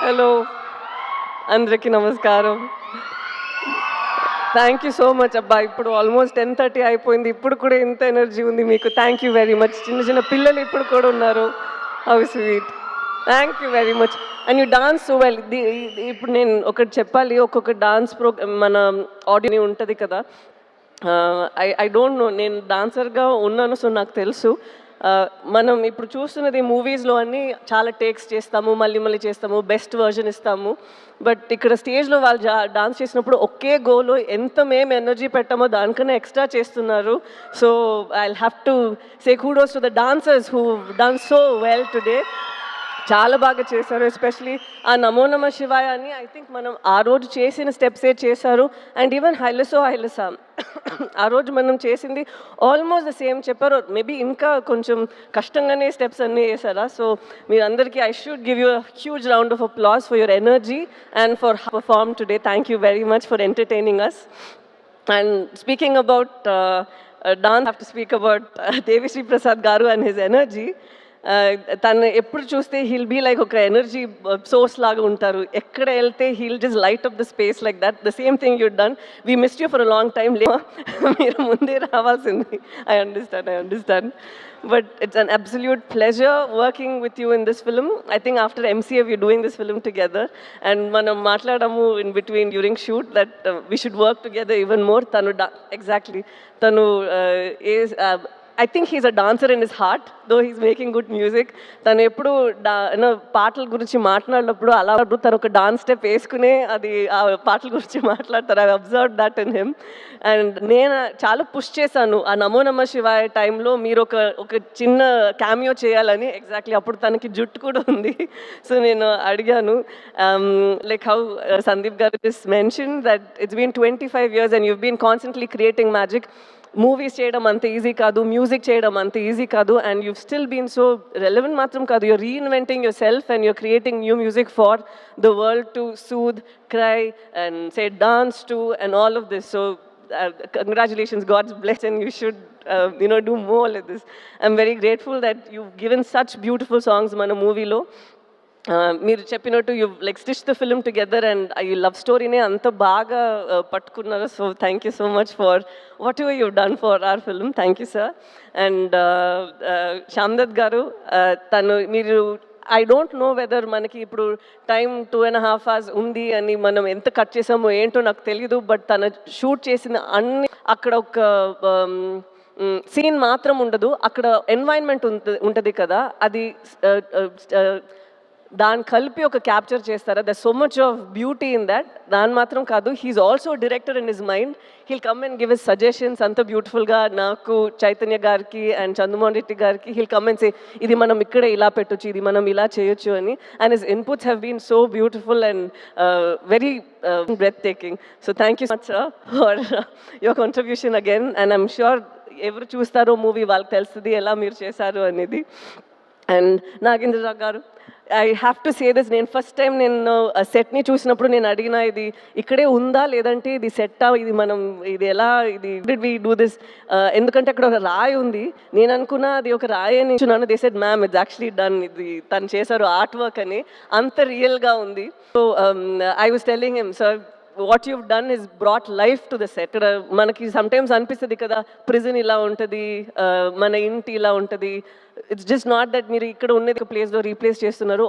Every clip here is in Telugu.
హలో, అందరికీ నమస్కారం. థ్యాంక్ యూ సో మచ్ అబ్బా. ఇప్పుడు ఆల్మోస్ట్ 10:30 అయిపోయింది, ఇప్పుడు కూడా ఇంత ఎనర్జీ ఉంది మీకు. Thank you very much. చిన్న చిన్న పిల్లలు ఇప్పుడు కూడా ఉన్నారు. How sweet. Thank you very much. And you dance so well. ఇప్పుడు నేను ఒకటి చెప్పాలి, ఒక్కొక్క డాన్స్ మన ఆడియో ఉంటుంది కదా. ఐ డోంట్ నో, నేను డాన్సర్గా ఉన్నాను, సో నాకు తెలుసు. మనం ఇప్పుడు చూస్తున్నది మూవీస్లో అన్నీ చాలా టేక్స్ చేస్తాము, మళ్ళీ మళ్ళీ చేస్తాము, బెస్ట్ వర్జన్ ఇస్తాము. బట్ ఇక్కడ స్టేజ్లో వాళ్ళు డాన్స్ చేసినప్పుడు ఒకే గోలో ఎంత మేము ఎనర్జీ పెట్టామో దానికన్నా ఎక్స్ట్రా చేస్తున్నారు. So I have to say kudos to the dancers who done so well today. చాలా బాగా చేశారు. ఎస్పెషలీ ఆ నమో నమ శివాయ అని ఐ థింక్ మనం ఆ రోజు చేసిన స్టెప్సే చేశారు. అండ్ ఈవెన్ హైలసా ఆ రోజు మనం చేసింది ఆల్మోస్ట్ ద సేమ్ చెప్పారు. మేబీ ఇంకా కొంచెం కష్టంగానే స్టెప్స్ అన్నీ వేసారా. సో మీరందరికీ I should give you huge round of applause for your energy and for perform today. Thank you very much for entertaining us. And speaking about dance, have to speak about Devi Sri Prasad గారు అండ్ హిజ్ ఎనర్జీ. తను ఎప్పుడు చూస్తే హీల్ బీ లైక్ ఒక ఎనర్జీ సోర్స్ లాగా ఉంటారు. ఎక్కడ వెళ్తే he'll just light up the space like that. The same thing you done. We missed you for a long time. మీరు ముందే రావాల్సింది. I understand. But it's an absolute pleasure working with you in this film. I think after MCA we're doing this film together, and manam matladamu in between during shoot that we should work together even more. Tanu exactly. Tanu is I think he's a dancer in his heart, though he's making good music. తను ఎప్పుడు పాటల గురించి మాట్లాడినప్పుడు అలా తను ఒక డాన్స్ స్టెప్ వేసుకునే అది ఆ పాటల గురించి మాట్లాడతారు. I observe that in him. And నేను చాలా పుష్ చేశాను ఆ నమో నమ శివాయ టైంలో మీరు ఒక చిన్న క్యామియో చేయాలని. ఎగ్జాక్ట్లీ అప్పుడు తనకి జుట్టు కూడా ఉంది. సో నేను అడిగాను, లైక్ హౌ సందీప్ గారు just mention that it's been 25 years and you've been constantly creating magic. Movies చేయడం అంత ఈజీ కాదు, మ్యూజిక్ చేయడం అంత ఈజీ కాదు, and you still been so relevant మాత్రం కాదు, you're reinventing yourself and you're creating new music for the world to soothe, cry and say dance to and all of this. So congratulations, God's blessing. You should do more like this. I'm very grateful that you've given such beautiful songs మన మూవీలో. మీరు చెప్పినట్టు you like stitch the film together and ఈ లవ్ స్టోరీనే అంత బాగా పట్టుకున్నారు. So thank you so much for whatever you done for our film. Thank you sir. And Shyamdutt garu, మీరు ఐ డోంట్ నో వెదర్ మనకి ఇప్పుడు టైం 2.5 hours ఉంది అని మనం ఎంత కట్ చేసామో ఏంటో నాకు తెలియదు. బట్ తను షూట్ చేసిన అన్ని అక్కడ ఒక సీన్ మాత్రం ఉండదు, అక్కడ ఎన్వైరన్మెంట్ ఉంటుంది కదా, అది దాన్ని కలిపి ఒక క్యాప్చర్ చేస్తారా. There so much of beauty in that. దాని మాత్రం కాదు, he's also director in his mind. He'll come and give his suggestions అంత బ్యూటిఫుల్గా. నాకు చైతన్య గారికి అండ్ చంద్రమోహన్ రెడ్డి గారికి హీల్ కమ్ అండ్ సే ఇది మనం ఇక్కడే ఇలా పెట్టొచ్చు, ఇది మనం ఇలా చేయొచ్చు అని. And his inputs have been so beautiful and very breathtaking. So thank you so much sir for your contribution again. And I'm sure ఎవరు చూస్తారో మూవీ వాళ్ళకి తెలుస్తుంది ఎలా మీరు చేశారు అనేది. అండ్ నాగేంద్రరావు గారు, I have to say this. నేను ఫస్ట్ టైం నేను సెట్ని చూసినప్పుడు నేను అడిగిన, ఇది ఇక్కడే ఉందా లేదంటే ఇది సెట్టా, ఇది ఎలా, ఇది డిడ్ వి డూ దిస్, ఎందుకంటే అక్కడ ఒక రాయి ఉంది. నేను అనుకున్నా అది ఒక రాయి అని చూన్నాను. They said ma'am it's actually done, ఇది తను చేశారు ఆర్ట్ వర్క్ అని. అంత రియల్గా ఉంది. So I was telling him, sir what you've done is brought life to the set. మనకి సమ్టైమ్స్ అనిపిస్తుంది కదా ప్రిజన్ ఇలా ఉంటుంది, మన ఇంటి ఇలా ఉంటుంది. ఇట్స్ జస్ట్ నాట్ దట్ మీరు ఇక్కడ ఉన్నది ఒక ప్లేస్లో రీప్లేస్ చేస్తున్నారు.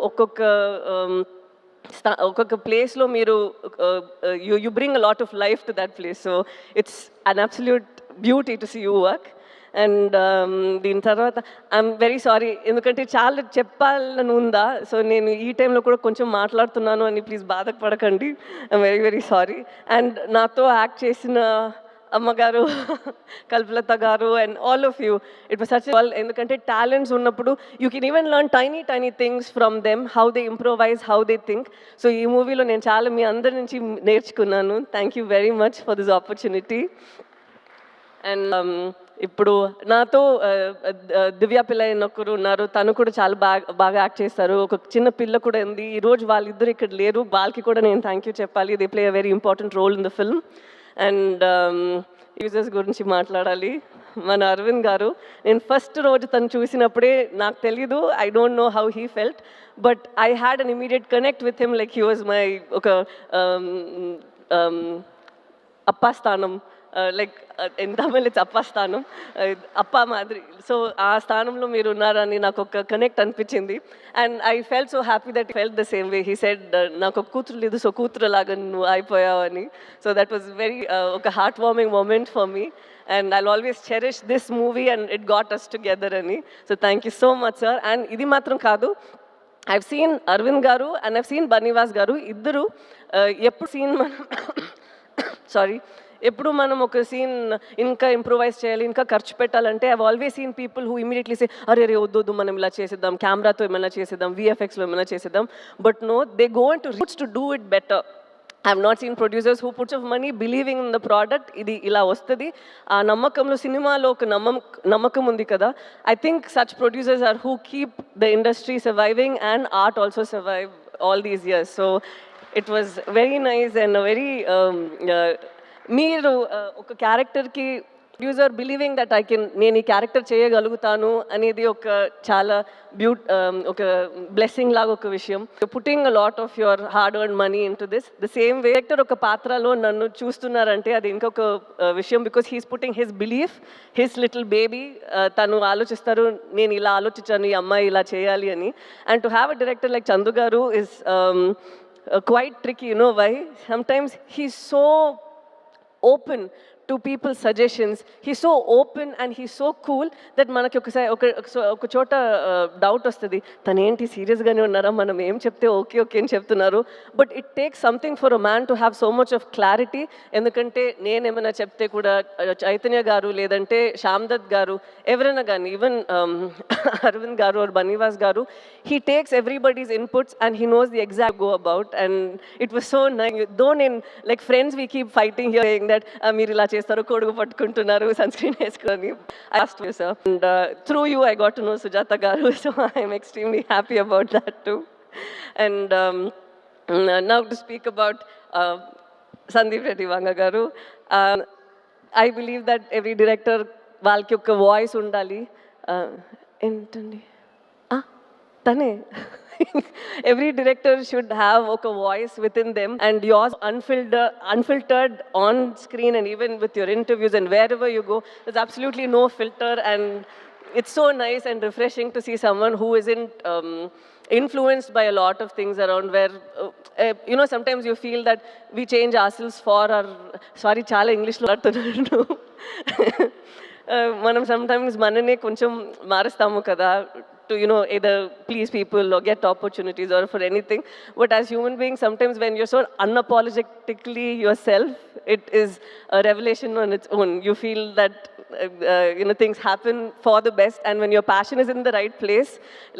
ఒక్కొక్క ప్లేస్లో మీరు you bring a lot of life to that place. So it's an absolute beauty to see you work. And దీని తర్వాత ఐఎమ్ వెరీ సారీ, ఎందుకంటే చాలా చెప్పాలని ఉందా. సో నేను ఈ టైంలో కూడా కొంచెం మాట్లాడుతున్నాను అని ప్లీజ్ బాధపడకండి. I'm very very sorry. And నాతో యాక్ట్ చేసిన అమ్మగారు, కల్పలత గారు and all of you, it was such all. ఎందుకంటే టాలెంట్స్ ఉన్నప్పుడు you can even learn tiny things from them, how they improvise, how they think. So ఈ మూవీలో నేను చాలా మీ అందరి నుంచి నేర్చుకున్నాను. Thank you very much for this opportunity. And ఇప్పుడు నాతో దివ్య పిల్ల ఒకరు ఉన్నారు, తను కూడా చాలా బాగా యాక్ట్ చేస్తారు. ఒక చిన్న పిల్ల కూడా ఉంది. ఈరోజు వాళ్ళిద్దరు ఇక్కడ లేరు, వాళ్ళకి కూడా నేను థ్యాంక్ యూ చెప్పాలి. They play a very important role in the film. And users గురించి మాట్లాడాలి. మన అరవింద్ గారు. నేను ఫస్ట్ రోజు తను చూసినప్పుడే నాకు తెలీదు, I don't know how he felt, but I had an immediate connect with him, like he was my ఒక అప్పా స్థానం, లైక్ ఇన్ తమిళ్ ఇట్స్ అప్పా స్థానం, అప్పా మాదిరి. సో ఆ స్థానంలో మీరు ఉన్నారని నాకు ఒక కనెక్ట్ అనిపించింది. And I felt so happy that felt the same way. He said నాకు ఒక కూతురు లేదు, సో కూతురు లాగా నువ్వు అయిపోయావని. సో దట్ వాజ్ వెరీ ఒక heart warming moment for me. And I'll always cherish this movie and it got us together ani. So thank you so much, sir. And idi matram kaadu, I've seen Arvind garu and I've seen Banivas garu iddaru eppudu scene manam sorry, ఎప్పుడు మనం ఒక సీన్ ఇంకా ఇంప్రూవైజ్ చేయాలి, ఇంకా ఖర్చు పెట్టాలంటే I always seen people who immediately say అరే రే వద్దు మనం ఇలా చేసేద్దాం, కెమెరాతో ఏమైనా చేసేద్దాం, విఎఫ్ఎక్స్లో ఏమైనా చేసేద్దాం. But no, they go into roots to do it better. I have not seen producers who puts of money believing in the product. ఇది ఇలా వస్తుంది, ఆ నమ్మకంలో సినిమాలో ఒక నమ్మకం ఉంది కదా. I think such producers are who keep the industry surviving and art also survive all these years. So it was very nice and a very మీరు ఒక క్యారెక్టర్కి ప్రొడ్యూసర్ బిలీవింగ్ దట్ నేను ఈ క్యారెక్టర్ చేయగలుగుతాను అనేది ఒక చాలా ఒక బ్లెస్సింగ్ లాగా ఒక విషయం. Putting a lot of your hard earn money in to this. The same way director ఒక పాత్రలో నన్ను చూస్తున్నారంటే అది ఇంకొక విషయం, because he's putting his belief, his little baby. తను ఆలోచిస్తారు నేను ఇలా ఆలోచించాను, ఈ అమ్మాయి ఇలా చేయాలి అని. And to have a director like Chandu గారు is quite tricky, you know why? Sometimes he's so open to people's suggestions. He's so open and he's so cool that మనకి ఒక చోట డౌట్ వస్తుంది, తను ఏంటి సీరియస్గానే ఉన్నారా, మనం ఏం చెప్తే ఓకే ఓకే అని చెప్తున్నారు. But it takes something for a man to have so much of clarity. ఎందుకంటే నేనేమైనా చెప్తే కూడా చైతన్య గారు లేదంటే శ్యామ్ దత్ గారు ఎవరైనా కానీ, ఈవెన్ అరవింద్ గారు ఆర్ బనీవాస్ గారు, he takes everybody's inputs and he knows the exact go about. And it was so nice. Though in like friends we keep fighting here saying that మీరు ఇలా చేస్తారు, కొడుకు పట్టుకుంటున్నారు, సన్ స్క్రీన్ వేసుకొని. I asked you, sir, and through you I got to know Sujata garu, so I am extremely happy about that too. And now to speak about Sandeep Reddy Vanga garu, I believe that every director వాళ్ళకి ఒక వాయిస్ ఉండాలి. ఏంటండి తనే every director should have a voice within them, and yours unfiltered on screen and even with your interviews and wherever you go, there's absolutely no filter. And it's so nice and refreshing to see someone who isn't influenced by a lot of things around, where you know, sometimes you feel that we change ourselves for our sorry chala english lo artunadu మనం sometimes మననే కొంచెం మారుస్తాము కదా, to, you know, either please people or get opportunities or for anything. But as human beings, sometimes when you're so unapologetically yourself, it is a revelation on its own. You feel that you know, things happen for the best, and when your passion is in the right place,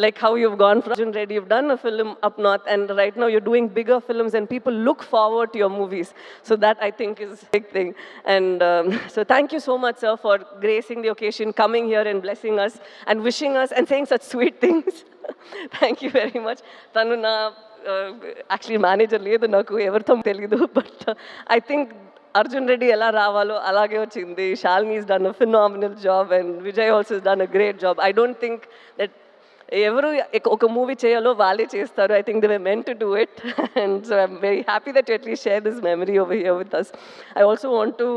like how you've gone from Arjun Reddy, you've done a film up north, and right now you're doing bigger films and people look forward to your movies. So that I think is a big thing. And so thank you so much, sir, for gracing the occasion, coming here and blessing us and wishing us and saying such sweet things. Thank you very much. Tanu na actually manager ledu naku evartho telidu, but I think Arjun Reddy ఎలా రావాలో అలాగే వచ్చింది. Shalini has done a phenomenal job and Vijay also has done a great job. I don't think that ఎవరు ఒక మూవీ చేయాలో వాళ్ళే చేస్తారు. I think they were meant to do it. And so I'm very happy that you at least share this memory over here with us. I also want to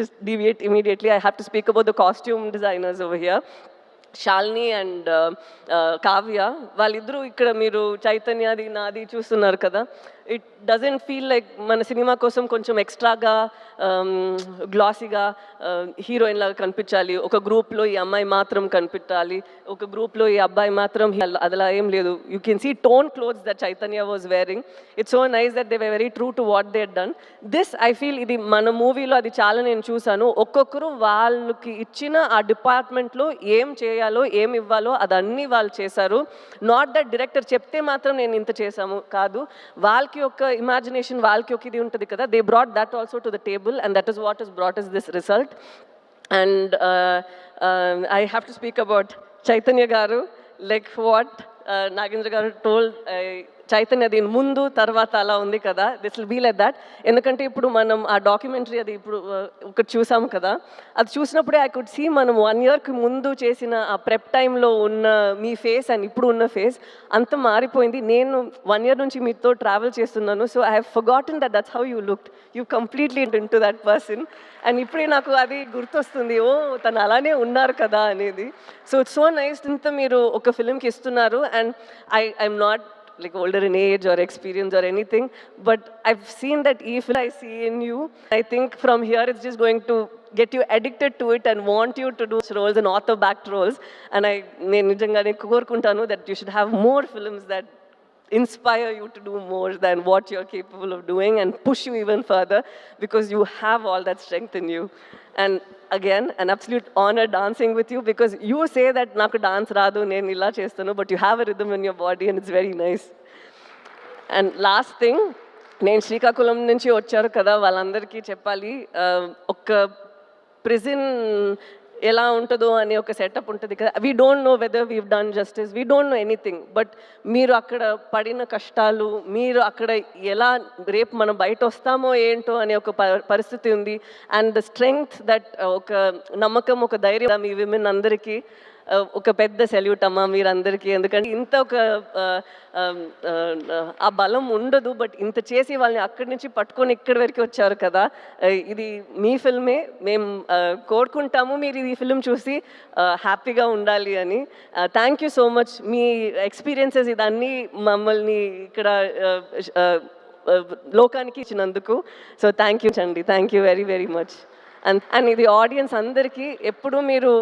just deviate immediately. I have to speak about the costume designers over here. Shalini and Kavya, వాళ్ళిద్దరూ ఇక్కడ మీరు చైతన్యది నాది చూస్తున్నారు కదా. ఇట్ డజంట్ ఫీల్ లైక్ మన సినిమా కోసం కొంచెం ఎక్స్ట్రాగా గ్లాసీగా హీరోయిన్ లాగా కనిపించాలి, ఒక గ్రూప్లో ఈ అమ్మాయి మాత్రం కనిపించాలి, ఒక గ్రూప్లో ఈ అబ్బాయి మాత్రం, అదలా ఏం లేదు. You can see tone clothes that Chaitanya was wearing. It's so nice that they were very true to what they done. This I feel ఇది మన మూవీలో అది చాలా నేను చూశాను. ఒక్కొక్కరు వాళ్ళకి ఇచ్చిన ఆ డిపార్ట్మెంట్లో ఏం చేయాలో ఏం ఇవ్వాలో అదన్నీ వాళ్ళు చేశారు. నాట్ దట్ డైరెక్టర్ చెప్తే మాత్రం నేను ఇంత చేశాము కాదు, వాళ్ళకి ఒక ఇమాజినేషన్, వాళ్ళకి ఒక ఇది ఉంటుంది కదా. They brought that also to the table and that is what has brought us this result. And I have to speak about Chaitanya garu, like what Nagendra garu told. చైతన్యది ముందు తర్వాత అలా ఉంది కదా, this will be like that. ఎందుకంటే ఇప్పుడు మనం ఆ డాక్యుమెంటరీ అది ఇప్పుడు ఒకటి చూసాము కదా, అది చూసినప్పుడే ఐ కుడ్ సీ మనం 1 yearకి ముందు చేసిన ఆ ప్రెప్ టైంలో ఉన్న మీ ఫేస్ అండ్ ఇప్పుడు ఉన్న ఫేస్ అంత మారిపోయింది. నేను 1 year నుంచి మీతో ట్రావెల్ చేస్తున్నాను, so I have forgotten that's how you looked. You completely in to that person. And ఇప్పుడే నాకు అది గుర్తొస్తుంది, ఓ తను అలానే ఉన్నారు కదా అనేది. So it's so nice. ఇంత మీరు ఒక ఫిలింకి ఇస్తున్నారు. And I'm not like older in age or experience or anything, but I've seen that if I see in you, I think from here it's just going to get you addicted to it and want you to do roles and author backed roles. And నేను నిజంగానే కోరుకుంటాను that you should have more films that inspire you to do more than what you're capable of doing and push you even further, because you have all that strength in you. And again, an absolute honor dancing with you, because you say that naku dance raadu nenu illa chestanu, but you have a rhythm in your body and it's very nice. And last thing, నేను శ్రీకాకుళం నుంచి వచ్చారు కదా, వాళ్ళందరికీ చెప్పాలి, ఒక ప్రిజన్ ఎలా ఉంటుందో అనే ఒక సెటప్ ఉంటుంది కదా. We don't know whether weave done justice, we don't know anything, but మీరు అక్కడ పడిన కష్టాలు, మీరు అక్కడ ఎలా రేపు మనం బయట వస్తామో ఏంటో అనే ఒక పరిస్థితి ఉంది. అండ్ ద స్ట్రెంగ్త్ దట్, ఒక నమ్మకం, ఒక ధైర్యం మీ విమెన్ అందరికీ ఒక పెద్ద సెల్యూట్ అమ్మా మీరందరికీ. ఎందుకంటే ఇంత ఒక ఆ బలం ఉండదు, బట్ ఇంత చేసి వాళ్ళని అక్కడి నుంచి పట్టుకొని ఇక్కడి వరకు వచ్చారు కదా. ఇది మీ ఫిల్మే, మేము కోరుకుంటాము మీరు ఈ ఫిల్మ్ చూసి హ్యాపీగా ఉండాలి అని. Thank you so much. Me experiences ఇదన్నీ మమ్మల్ని ఇక్కడ లోకానికి ఇచ్చినందుకు. సో థ్యాంక్ యూ అండి, thank you very very much. And ఇది ఆడియన్స్ అందరికీ ఎప్పుడు మీరు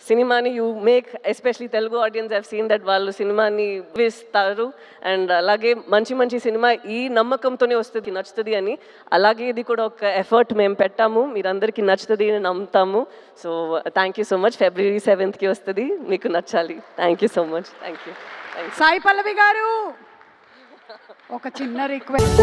సినిమాని you make, especially Telugu audience have seen that వాళ్ళు సినిమాని వేస్తారు. అండ్ అలాగే మంచి మంచి సినిమా ఈ నమ్మకంతోనే వస్తుంది, నచ్చుతుంది అని. అలాగే ఇది కూడా ఒక ఎఫర్ట్ మేము పెట్టాము, మీరందరికీ నచ్చుతుంది అని నమ్ముతాము. So thank you so much. February 7th వస్తుంది, మీకు నచ్చాలి. Thank you so much. Thank you. Sai Pallavi garu, ఒక చిన్న రిక్వెస్ట్.